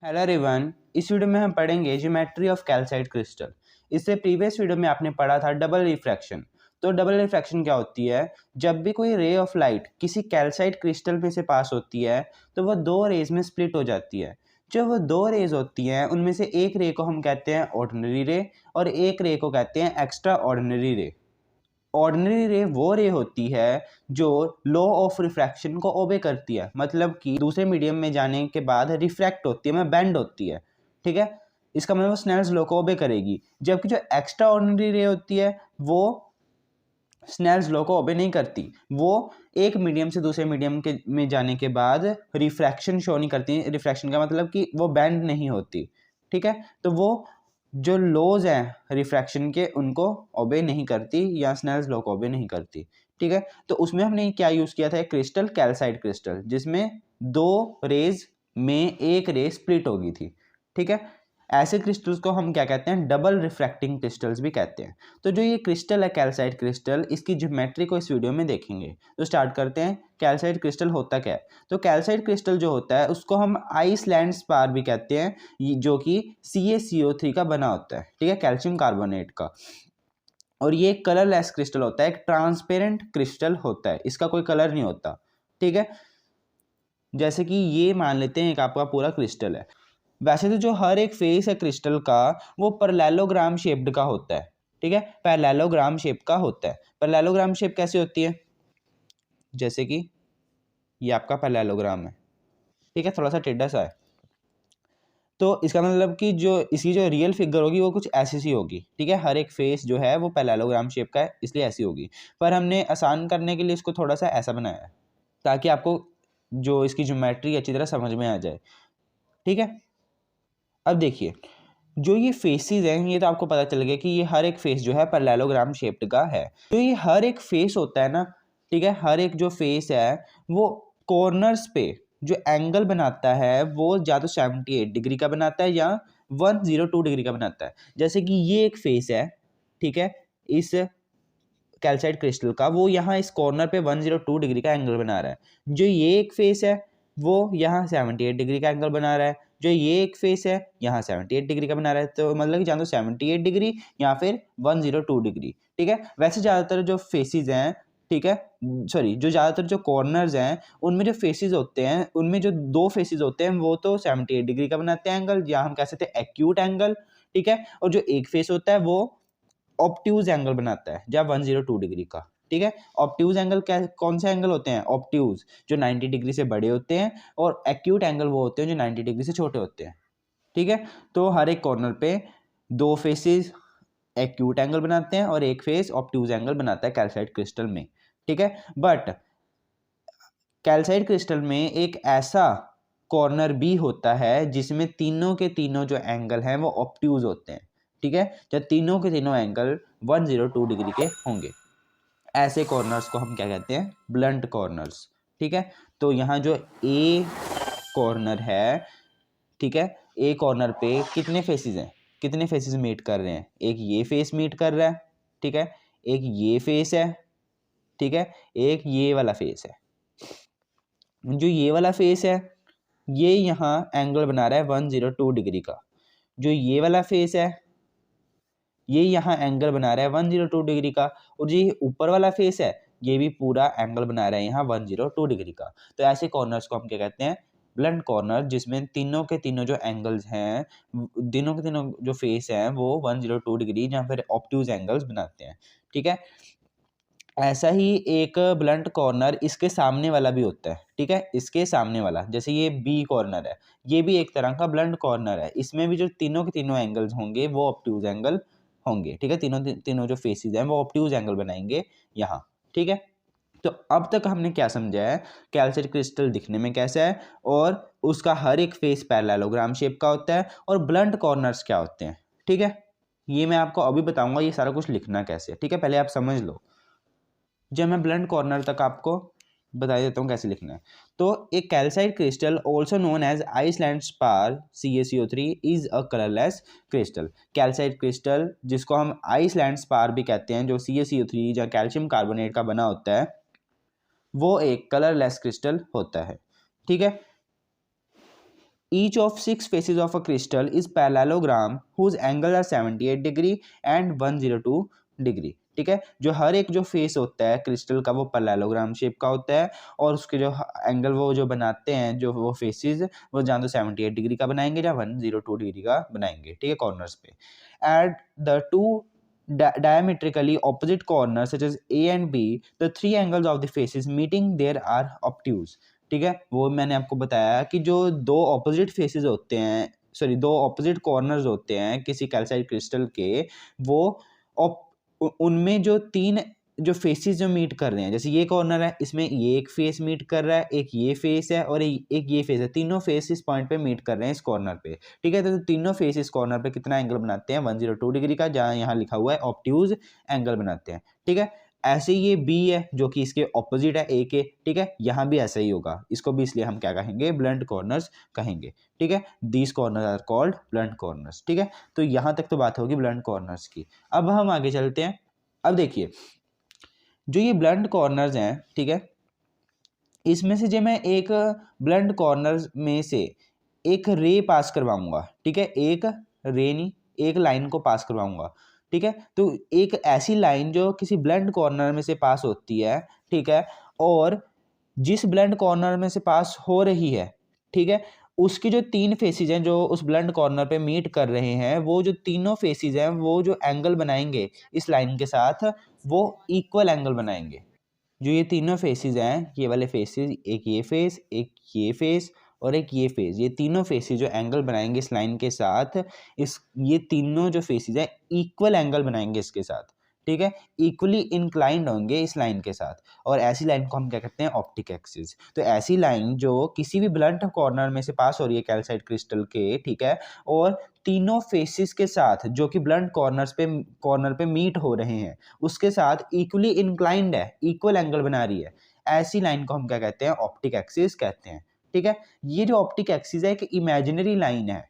Hello everyone, इस video में हम पढ़ेंगे ज्योमेट्री ऑफ कैल्साइट क्रिस्टल। इससे प्रीवियस वीडियो में आपने पढ़ा था डबल रिफ्रैक्शन। तो डबल रिफ्रैक्शन क्या होती है? जब भी कोई रे ऑफ लाइट किसी कैल्साइट क्रिस्टल में से पास होती है तो वह दो रेज में स्प्लिट हो जाती है। जो वो दो रेज होती हैं उनमें से एक रे को हम कहते हैं ऑर्डिनरी रे और एक रे को कहते हैं एक्स्ट्रा ऑर्डिनरी रे। ऑर्डिनरी रे वो रे होती है जो लॉ ऑफ रिफ्रैक्शन को ओबे करती है, मतलब कि दूसरे मीडियम में जाने के बाद रिफ्रैक्ट होती है, मतलब बेंड होती है। ठीक है, इसका मतलब स्नेल्स लॉ को ओबे करेगी। जबकि जो एक्स्ट्रा ऑर्डिनरी रे होती है वो स्नेल्स लॉ को ओबे नहीं करती। वो एक मीडियम से दूसरे मीडियम के में जाने के बाद रिफ्रैक्शन शो नहीं करती। रिफ्रैक्शन का मतलब कि वो बेंड नहीं होती। ठीक है, तो वो जो लॉज हैं रिफ्रैक्शन के उनको ओबे नहीं करती या स्नेल्स लॉ को ओबे नहीं करती। ठीक है, तो उसमें हमने क्या यूज़ किया था? एक क्रिस्टल, कैल्साइट क्रिस्टल, जिसमें दो रेज में एक रे स्प्लिट हो गई थी। ठीक है, ऐसे क्रिस्टल्स को हम क्या कहते हैं? डबल रिफ्रैक्टिंग क्रिस्टल्स भी कहते हैं। तो जो ये क्रिस्टल है कैल्साइट क्रिस्टल, इसकी ज्योमेट्री को इस वीडियो में देखेंगे। तो स्टार्ट करते हैं। कैल्साइट क्रिस्टल होता क्या है? तो कैल्साइट क्रिस्टल जो होता है उसको हम आइसलैंड स्पार भी कहते हैं, जो कि CaCO3 का बना होता है। ठीक है, कैल्शियम कार्बोनेट का। और ये कलरलेस क्रिस्टल होता है, एक ट्रांसपेरेंट क्रिस्टल होता है, इसका कोई कलर नहीं होता। ठीक है, जैसे कि ये मान लेते हैं एक आपका पूरा क्रिस्टल है। वैसे तो जो हर एक फेस है क्रिस्टल का वो पैरेललोग्राम शेप्ड का होता है। ठीक है, पैरेललोग्राम शेप का होता है। पैरेललोग्राम शेप कैसे होती है? जैसे कि ये आपका पैरेललोग्राम है। ठीक है, थोड़ा सा टेढ़ा सा है। तो इसका मतलब कि जो इसकी जो रियल फिगर होगी वो कुछ ऐसी सी होगी। ठीक है, हर एक फेस जो है वो पैरेललोग्राम शेप का है, इसलिए ऐसी होगी। पर हमने आसान करने के लिए इसको थोड़ा सा ऐसा बनाया है ताकि आपको जो इसकी ज्योमेट्री अच्छी तरह समझ में आ जाए। ठीक है, अब देखिए, जो ये फेसेस हैं ये तो आपको पता चल गया कि ये हर एक फेस जो है पैरेललोग्राम शेप्ड का है। तो ये हर एक फेस होता है ना, ठीक है, हर एक जो फेस है वो कॉर्नर्स पे जो एंगल बनाता है वो या तो 78 डिग्री का बनाता है या 102 डिग्री का बनाता है। जैसे कि ये एक फेस है, ठीक है, इस कैल्साइट क्रिस्टल का, वो यहाँ इस कॉर्नर पे 102 डिग्री का एंगल बना रहा है। जो ये एक फेस है वो यहाँ 78 डिग्री का एंगल बना रहा है। जो ये एक फेस है यहाँ 78 डिग्री का बना रहा है। तो मतलब कि जान दो 78 डिग्री या फिर 102 डिग्री। ठीक है, वैसे ज़्यादातर जो फेसेस हैं, ठीक है, सॉरी, जो ज़्यादातर जो कॉर्नर्स हैं उनमें जो फेसेस होते हैं उनमें जो दो फेसेस होते हैं वो तो 78 डिग्री का बनाते हैं एंगल, या हम कह सकते हैं एक्यूट एंगल। ठीक है, और जो एक फेस होता है वो ऑब्ट्यूज एंगल बनाता है जब 102 डिग्री का। ठीक है, ऑब्ट्यूज एंगल क्या, कौन से एंगल होते हैं? ऑब्ट्यूज जो 90 डिग्री से बड़े होते हैं, और एक्यूट एंगल वो होते हैं जो 90 डिग्री से छोटे होते हैं। ठीक है, तो हर एक कॉर्नर पे दो फेसेस एक्यूट एंगल बनाते हैं और एक फेस ऑब्ट्यूज एंगल बनाता है कैल्साइट क्रिस्टल में। ठीक है, बट कैल्साइट क्रिस्टल में एक ऐसा कॉर्नर भी होता है जिसमें तीनों के तीनों जो एंगल हैं वो ऑब्ट्यूज होते हैं। ठीक है, जब तीनों के तीनों एंगल 102 डिग्री के होंगे, ऐसे कॉर्नर्स को हम क्या कहते हैं? Blunt corners. ठीक है, तो यहाँ जो ए कॉर्नर है, ठीक है, ए कॉर्नर पे कितने फेसेस हैं? कितने फेसेस मीट कर रहे हैं? एक ये फेस मीट कर रहा है, ठीक है, एक ये फेस है, ठीक है, एक ये वाला फेस है। जो ये वाला फेस है ये यहाँ एंगल बना रहा है 102 डिग्री का। जो ये वाला फेस है ये यहाँ एंगल बना रहा है 102 डिग्री का, और जो ये ऊपर वाला फेस है ये भी पूरा एंगल बना रहा है यहाँ 102 डिग्री का। तो ऐसे कॉर्नर्स को हम क्या कहते हैं? ब्लंट कॉर्नर, जिसमें तीनों के तीनों जो एंगल्स हैं, तीनों के तीनों जो फेस हैं वो 102 डिग्री या फिर ऑब्ट्यूज एंगल्स बनाते हैं। ठीक है, ऐसा ही एक ब्लंट कॉर्नर इसके सामने वाला भी होता है। ठीक है, इसके सामने वाला, जैसे ये बी कॉर्नर है, ये भी एक तरह का ब्लंट कॉर्नर है। इसमें भी जो तीनों के तीनों एंगल्स होंगे वो ऑब्ट्यूज एंगल होंगे। ठीक है, तीनों जो फेसेस हैं वो ऑब्ट्यूज एंगल बनाएंगे यहाँ। ठीक है, तो अब तक हमने क्या समझा है? कैल्साइट क्रिस्टल दिखने में कैसा है, और उसका हर एक फेस पैरेललोग्राम शेप का होता है, और ब्लंट कॉर्नर्स क्या होते हैं। ठीक है, ये मैं आपको अभी बताऊंगा ये सारा कुछ लिखना कैसे है। ठीक है, पहले आप समझ लो। जब मैं ब्लंट कॉर्नर तक आपको बता देता हूँ कैसे लिखना है। तो एक calcite crystal also known as Iceland spar CaCO3 is a colourless crystal. Calcite crystal जिसको हम आइसलैंड स्पार भी कहते हैं, जो CaCO3 या कैल्शियम कार्बोनेट का बना होता है, वो एक कलरलेस क्रिस्टल होता है। ठीक है, each of 6 faces of a crystal is parallelogram whose angle are 78 degree and 102 degree. ठीक है, जो हर एक जो फेस होता है क्रिस्टल का वो पैरेललोग्राम शेप का होता है और उसके जो एंगल वो जो बनाते हैं जो वो फेसेस वो जान तो 78 डिग्री का बनाएंगे या 102 डिग्री का बनाएंगे। ठीक है, कॉर्नर्स पे at the two diametrically opposite corners such as A and B, the three angles of the faces meeting there are obtuse। ठीक है, वो मैंने आपको बताया कि जो दो ऑपोजिट फेसेस होते हैं, सॉरी दो ऑपोजिट कॉर्नर्स होते हैं किसी कैल्साइट क्रिस्टल के, वो उनमें जो तीन जो फेसेस जो मीट कर रहे हैं, जैसे ये कॉर्नर है इसमें ये एक फेस मीट कर रहा है, एक ये फेस है और एक ये फेस है, तीनों फेस इस पॉइंट पे मीट कर रहे हैं इस कॉर्नर पे। ठीक है, तो तीनों फेस इस कॉर्नर पे कितना एंगल बनाते हैं 102 डिग्री का, जहाँ यहाँ लिखा हुआ है ऑब्ट्यूज एंगल बनाते हैं। ठीक है, ऐसे ये बी है जो कि इसके ऑपोजिट है ए के। ठीक है, यहाँ भी ऐसा ही होगा, इसको भी इसलिए हम क्या कहेंगे ब्लंट कॉर्नर्स कहेंगे। ठीक है, these corners are called blunt corners. ठीक है, तो यहाँ तक तो बात होगी ब्लंट कॉर्नर्स की। अब हम आगे चलते हैं। अब देखिए जो ये ब्लंट कॉर्नर्स हैं, ठीक है, इसमें से जो मैं एक ब्लंट कॉर्नर्स में से एक रे पास करवाऊंगा। ठीक है, एक रे नहीं, एक लाइन को पास करवाऊंगा। ठीक है, तो एक ऐसी लाइन जो किसी ब्लंट कॉर्नर में से पास होती है। ठीक है, और जिस ब्लंट कॉर्नर में से पास हो रही है, ठीक है, उसकी जो तीन फेसेस हैं जो उस ब्लंट कॉर्नर पे मीट कर रहे हैं, वो जो तीनों फेसेस हैं वो जो एंगल बनाएंगे इस लाइन के साथ वो इक्वल एंगल बनाएंगे। जो ये तीनों फेसेस हैं, ये वाले फेसेस, एक ये फेस और एक ये फेस, ये तीनों फेसेस जो एंगल बनाएंगे इस लाइन के साथ, इस ये तीनों जो फेसेस हैं इक्वल एंगल बनाएंगे इसके साथ। ठीक है, इक्वली इंक्लाइंड होंगे इस लाइन के साथ, और ऐसी लाइन को हम क्या कहते हैं ऑप्टिक एक्सिस। तो ऐसी लाइन जो किसी भी ब्लंट कॉर्नर में से पास हो रही है कैल्साइट क्रिस्टल के, ठीक है, और तीनों फेसेस के साथ जो कि ब्लंट कॉर्नर पे मीट हो रहे हैं उसके साथ इक्वली इंक्लाइंड है, इक्वल एंगल बना रही है, ऐसी लाइन को हम क्या कहते हैं ऑप्टिक एक्सिस कहते हैं। ठीक है, ये जो ऑप्टिक एक्सिस है एक इमेजिनरी लाइन है,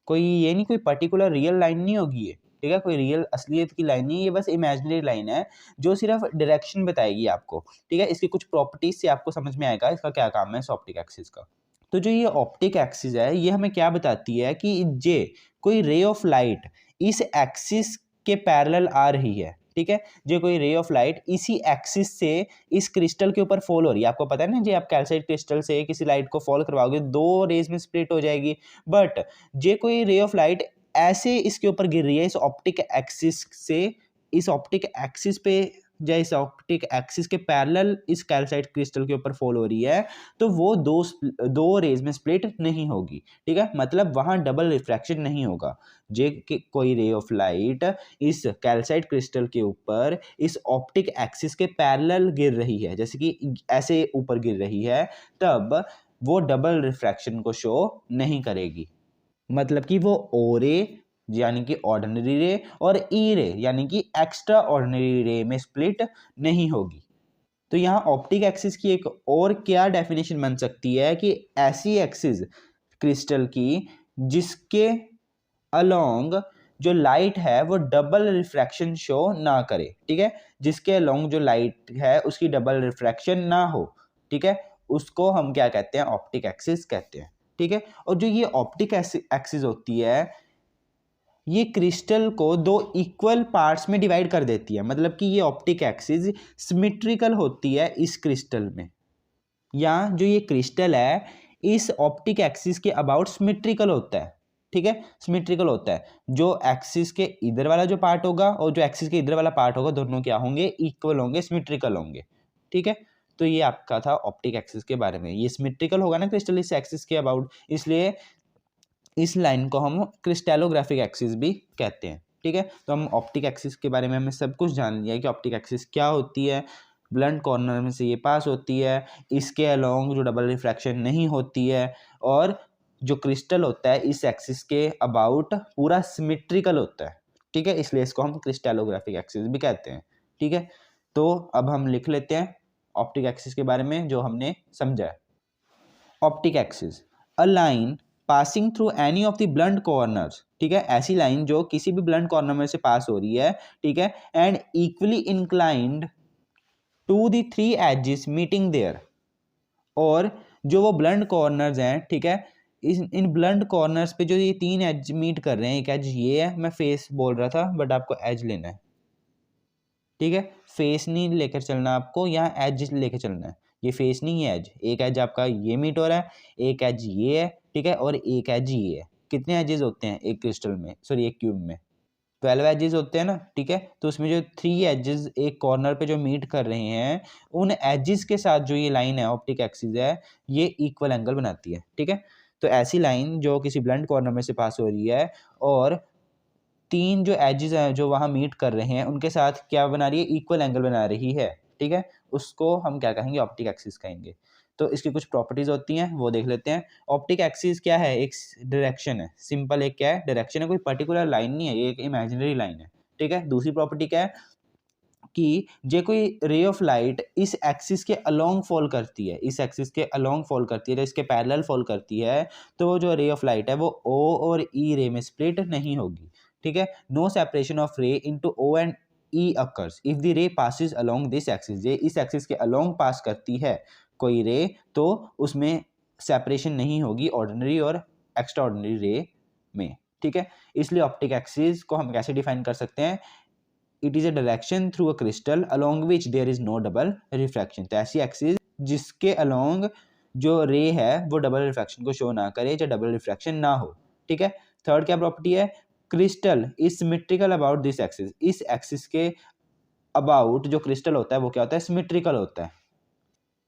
कोई ये नहीं कोई पर्टिकुलर रियल लाइन नहीं होगी ये। ठीक है, कोई रियल असलियत की लाइन नहीं, ये बस इमेजिनरी लाइन है जो सिर्फ डायरेक्शन बताएगी आपको। ठीक है, इसकी कुछ प्रॉपर्टीज से आपको समझ में आएगा इसका क्या काम है इस ऑप्टिक एक्सिस का। तो जो ये ऑप्टिक एक्सिस है ये हमें क्या बताती है कि जे कोई रे ऑफ लाइट इस एक्सिस के पैरेलल आ रही है। ठीक है, जो कोई रे ऑफ लाइट इसी एक्सिस से इस क्रिस्टल के ऊपर फॉल हो रही है। आपको पता है ना, जी आप कैल्साइट क्रिस्टल से किसी लाइट को फॉल करवाओगे दो रेज में स्प्लिट हो जाएगी, बट जे कोई रे ऑफ लाइट ऐसे इसके ऊपर गिर रही है इस ऑप्टिक एक्सिस से, इस ऑप्टिक एक्सिस पे या इस ऑप्टिक एक्सिस के पैरेलल इस कैल्साइट क्रिस्टल के ऊपर फॉल हो रही है, तो वो दो रेज में स्प्लिट नहीं होगी। ठीक है, मतलब वहां डबल रिफ्रैक्शन नहीं होगा। जे कोई रे ऑफ लाइट इस कैल्साइट क्रिस्टल के ऊपर इस ऑप्टिक एक्सिस के पैरेलल गिर रही है, जैसे कि ऐसे ऊपर गिर रही है, तब वो डबल रिफ्रैक्शन को शो नहीं करेगी। मतलब कि वो ओ रे यानी कि ऑर्डिनरी रे और ई रे यानी कि एक्स्ट्रा ऑर्डिनरी रे में स्प्लिट नहीं होगी। तो यहाँ ऑप्टिक एक्सिस की एक और क्या डेफिनेशन बन सकती है कि ऐसी एक्सिस क्रिस्टल की जिसके अलोंग जो लाइट है वो डबल रिफ्रैक्शन शो ना करे। ठीक है, जिसके अलोंग जो लाइट है उसकी डबल रिफ्रैक्शन ना हो। ठीक है, उसको हम क्या कहते हैं ऑप्टिक एक्सिस कहते हैं। ठीक है, और जो ये ऑप्टिक एक्सिस होती है ये क्रिस्टल को दो इक्वल पार्ट्स में डिवाइड कर देती है। मतलब कि ये ऑप्टिक एक्सिस सिमेट्रिकल होती है इस क्रिस्टल में, या जो ये क्रिस्टल है इस ऑप्टिक एक्सिस के अबाउट सिमेट्रिकल होता है। ठीक है, सिमेट्रिकल होता है, जो एक्सिस के इधर वाला जो पार्ट होगा और जो एक्सिस के इधर वाला पार्ट होगा दोनों क्या होंगे इक्वल होंगे, सिमेट्रिकल होंगे। ठीक है, तो ये आपका था ऑप्टिक एक्सिस के बारे में। ये सिमेट्रिकल होगा ना क्रिस्टल इस एक्सिस के अबाउट, इसलिए इस लाइन को हम क्रिस्टलोग्राफिक एक्सिस भी कहते हैं। ठीक है, तो हम ऑप्टिक एक्सिस के बारे में हमें सब कुछ जान लिया है कि ऑप्टिक एक्सिस क्या होती है, ब्लंट कॉर्नर में से ये पास होती है, इसके अलोंग जो डबल रिफ्रैक्शन नहीं होती है, और जो क्रिस्टल होता है इस एक्सिस के अबाउट पूरा सिमेट्रिकल होता है। ठीक है, इसलिए इसको हम क्रिस्टलोग्राफिक एक्सिस भी कहते हैं। ठीक है, तो अब हम लिख लेते हैं ऑप्टिक एक्सिस के बारे में जो हमने समझा है। Optic axis a line passing through any of the blunt corners. ठीक है, ऐसी लाइन जो किसी भी ब्लंट कॉर्नर में से पास हो रही है। ठीक है, and equally inclined to the three edges meeting there, और जो वो ब्लंट कॉर्नर्स हैं, ठीक है, इन ब्लंट कॉर्नर्स पे जो ये 3 एज मीट कर रहे हैं, एक एज ये है, मैं फेस बोल रहा था बट आपको एज लेना है, ठीक है। फेस नहीं लेकर चलना आपको, यहाँ एज लेकर चलना है। ये फेस नहीं है एज, एक एज आपका ये मीट हो रहा है, एक एज ये है, ठीक है, और एक एज ये है। कितने एजेस होते हैं एक क्रिस्टल में, सॉरी एक क्यूब में? 12 एजेस होते हैं ना, ठीक है। तो उसमें जो 3 एजेस एक कॉर्नर पे जो मीट कर रहे हैं, उन एजेस के साथ जो ये लाइन है ऑप्टिक एक्सिस है, ये इक्वल एंगल बनाती है, ठीक है। तो ऐसी लाइन जो किसी ब्लंट कॉर्नर में से पास हो रही है और 3 जो एजेस हैं जो वहाँ मीट कर रहे हैं, उनके साथ क्या बना रही है, इक्वल एंगल बना रही है, ठीक है। उसको हम क्या कहेंगे, ऑप्टिक एक्सिस कहेंगे। तो इसकी कुछ प्रॉपर्टीज होती हैं, वो देख लेते हैं। ऑप्टिक एक्सिस क्या है, एक डायरेक्शन है, सिंपल एक क्या है, डायरेक्शन है, कोई पर्टिकुलर लाइन नहीं है, ये एक इमेजिनरी लाइन है, ठीक है। दूसरी प्रॉपर्टी क्या है कि जे कोई रे ऑफ लाइट इस एक्सिस के अलोंग फॉल करती है, इस एक्सिस के अलोंग फॉल करती है, तो इसके पैरेलल फॉल करती है, तो वो जो रे ऑफ लाइट है वो ओ और ई रे में स्प्लिट नहीं होगी, ठीक है। No separation of ray into O and E occurs if the ray passes along this axis. ये इस एक्सिस के अलोंग पास करती है कोई रे, तो उसमें सेपरेशन नहीं होगी ऑर्डिनरी और एक्स्ट्रा ऑर्डिनरी रे में, ठीक है। इसलिए ऑप्टिक एक्सिस को हम कैसे डिफाइन कर सकते हैं, it is a direction through a crystal along which there is no double refraction. तो ऐसी एक्सिस जिसके अलोंग जो रे है वो डबल रिफ्रैक्शन को शो ना करे, या डबल रिफ्रैक्शन ना हो, ठीक है। थर्ड क्या प्रॉपर्टी है, crystal is symmetrical about this axis. इस एक्सिस के अबाउट जो क्रिस्टल होता है वो क्या होता है, सिमेट्रिकल होता है,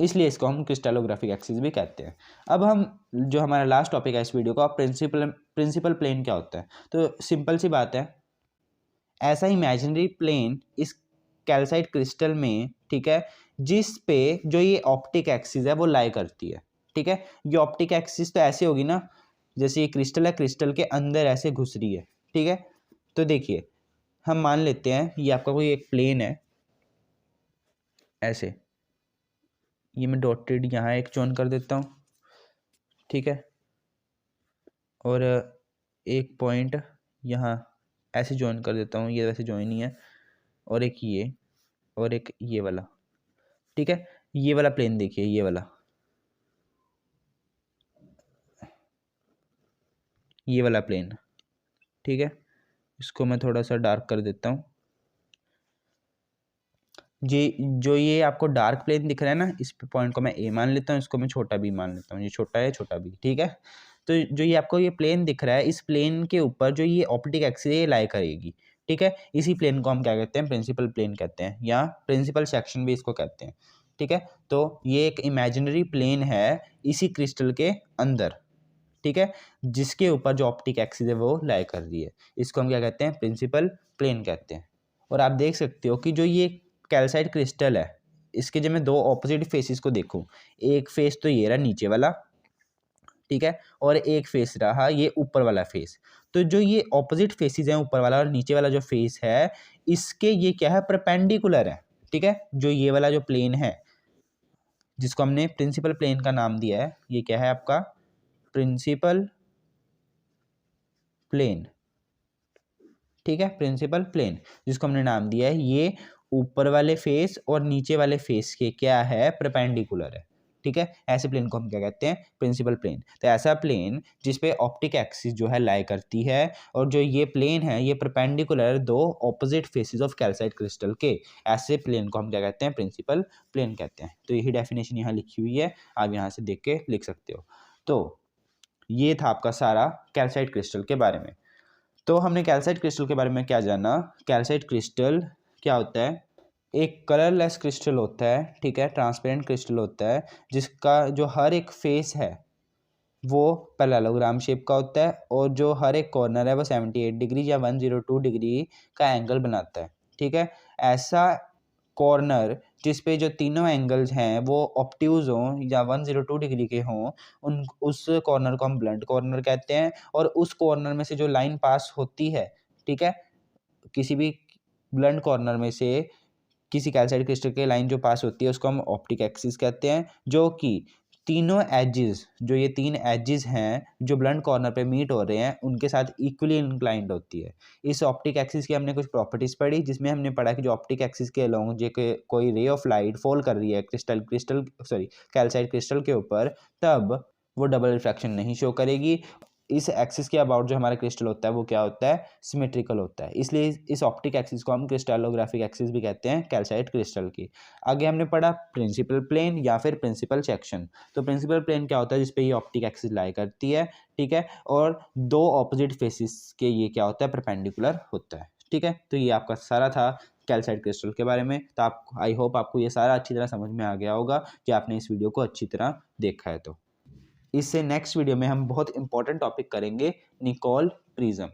इसलिए इसको हम क्रिस्टलोग्राफिक एक्सिस भी कहते हैं। अब हम जो हमारा लास्ट टॉपिक है इस वीडियो का, प्रिंसिपल प्लेन क्या होता है। तो सिंपल सी बात है, ऐसा इमेजिनरी प्लेन इस कैल्साइट क्रिस्टल में, ठीक है, जिस पे जो ये ऑप्टिक एक्सिस है वो लाई करती है, ठीक है। ये ऑप्टिक एक्सिस तो ऐसे होगी ना, जैसे ये क्रिस्टल है, क्रिस्टल के अंदर ऐसे घुस रही है, ठीक है। तो देखिए हम मान लेते हैं ये आपका कोई एक प्लेन है, ऐसे, ये मैं डॉटेड यहाँ एक चोन कर देता हूँ, ठीक है, और एक पॉइंट यहाँ ऐसे ज्वाइन कर देता हूँ, ये वैसे ज्वाइन ही है, और एक ये, और एक ये वाला, ठीक है। ये वाला प्लेन देखिए, ये वाला प्लेन, ठीक है। इसको मैं थोड़ा सा डार्क कर देता हूँ। जो ये आपको डार्क प्लेन दिख रहा है ना, इस पॉइंट को मैं ए मान लेता हूँ, इसको मैं छोटा बी मान लेता हूँ, ये छोटा है, छोटा बी, ठीक है। तो जो ये आपको ये प्लेन दिख रहा है, इस प्लेन के ऊपर जो ये ऑप्टिक एक्सिस ये लाई करेगी, ठीक है। इसी प्लेन को हम क्या कहते हैं, प्रिंसिपल प्लेन कहते हैं, या प्रिंसिपल सेक्शन भी इसको कहते हैं, ठीक है। तो ये एक इमेजिनरी प्लेन है इसी क्रिस्टल के अंदर, ठीक है, जिसके ऊपर जो ऑप्टिक एक्सिस है वो लाई कर रही है, इसको हम क्या कहते हैं, प्रिंसिपल प्लेन कहते हैं। और आप देख सकते हो कि जो ये कैल्साइट क्रिस्टल है, इसके जब मैं दो ऑपोजिट फेसेस को देखूं, एक फेस तो ये रहा नीचे वाला, ठीक है, और एक फेस रहा ये ऊपर वाला फेस। तो जो ये ऑपोजिट फेसेस हैं, ऊपर वाला और नीचे वाला जो फेस है, इसके ये क्या है, परपेंडिकुलर है, ठीक है। जो ये वाला जो प्लेन है जिसको हमने प्रिंसिपल प्लेन का नाम दिया है, ये क्या है आपका, प्रिंसिपल प्लेन, ठीक है, प्रिंसिपल प्लेन जिसको हमने नाम दिया है, ये ऊपर वाले फेस और नीचे वाले फेस के क्या है, परपेंडिकुलर है, ठीक है। ऐसे प्लेन को हम क्या कहते हैं, प्रिंसिपल प्लेन। तो ऐसा प्लेन जिसपे ऑप्टिक एक्सिस जो है लाई करती है, और जो ये प्लेन है ये परपेंडिकुलर दो opposite faces of calcite crystal के, ऐसे प्लेन को हम क्या कहते हैं, प्रिंसिपल प्लेन कहते हैं। तो यही डेफिनेशन यहाँ लिखी हुई है, आप यहाँ से देख के लिख सकते हो। तो ये था आपका सारा कैल्साइट क्रिस्टल के बारे में। तो हमने कैल्साइट क्रिस्टल के बारे में क्या जाना, कैल्साइट क्रिस्टल क्या होता है, एक कलरलेस क्रिस्टल होता है, ठीक है, ट्रांसपेरेंट क्रिस्टल होता है, जिसका जो हर एक फेस है वो पैरेललोग्राम शेप का होता है, और जो हर एक कॉर्नर है वो 78 डिग्री या 102 डिग्री का एंगल बनाता है, ठीक है। ऐसा कॉर्नर जिस पे जो तीनों एंगल्स हैं वो ऑप्ट्यूज हों या 102 डिग्री के हों, उन उस कॉर्नर को हम ब्लंट कॉर्नर कहते हैं। और उस कॉर्नर में से जो लाइन पास होती है, ठीक है, किसी भी ब्लंट कॉर्नर में से किसी कैल्साइट क्रिस्टल की लाइन जो पास होती है उसको हम ऑप्टिक एक्सिस कहते हैं, जो कि तीनों एजेस, जो ये 3 एजेस हैं जो ब्लंट कॉर्नर पे मीट हो रहे हैं, उनके साथ इक्वली इंक्लाइंड होती है। इस ऑप्टिक एक्सिस की हमने कुछ प्रॉपर्टीज पढ़ी, जिसमें हमने पढ़ा कि जो ऑप्टिक एक्सिस के अलोंग जो कोई रे ऑफ लाइट फॉल कर रही है कैल्साइट क्रिस्टल के ऊपर, तब वो डबल रिफ्रैक्शन नहीं शो करेगी। इस एक्सिस के अबाउट जो हमारा क्रिस्टल होता है वो क्या होता है, सिमेट्रिकल होता है, इसलिए इस ऑप्टिक एक्सिस को हम क्रिस्टलोग्राफिक एक्सिस भी कहते हैं कैल्साइट क्रिस्टल की। आगे हमने पढ़ा प्रिंसिपल प्लेन या फिर प्रिंसिपल सेक्शन। तो प्रिंसिपल प्लेन क्या होता है, जिसपे ये ऑप्टिक एक्सिस लाई करती है, ठीक है, और दो ऑपोजिट फेसिस के ये क्या होता है, परपेंडिकुलर होता है, ठीक है। तो ये आपका सारा था कैल्साइट क्रिस्टल के बारे में। तो आप आई होप आपको ये सारा अच्छी तरह समझ में आ गया होगा कि आपने इस वीडियो को अच्छी तरह देखा है। तो इससे नेक्स्ट वीडियो में हम बहुत इंपॉर्टेंट टॉपिक करेंगे, निकोल प्रिज्म।